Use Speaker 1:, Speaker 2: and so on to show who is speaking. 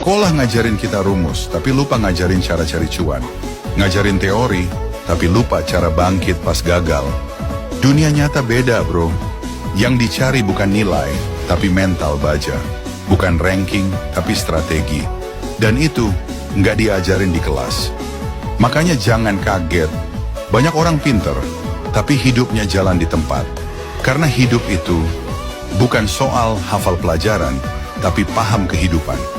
Speaker 1: Sekolah ngajarin kita rumus, tapi lupa ngajarin cara cari cuan. Ngajarin teori, tapi lupa cara bangkit pas gagal. Dunia nyata beda, bro. Yang dicari bukan nilai, tapi mental baja. Bukan ranking, tapi strategi. Dan itu nggak diajarin di kelas. Makanya jangan kaget. Banyak orang pinter, tapi hidupnya jalan di tempat. Karena hidup itu bukan soal hafal pelajaran, tapi paham kehidupan.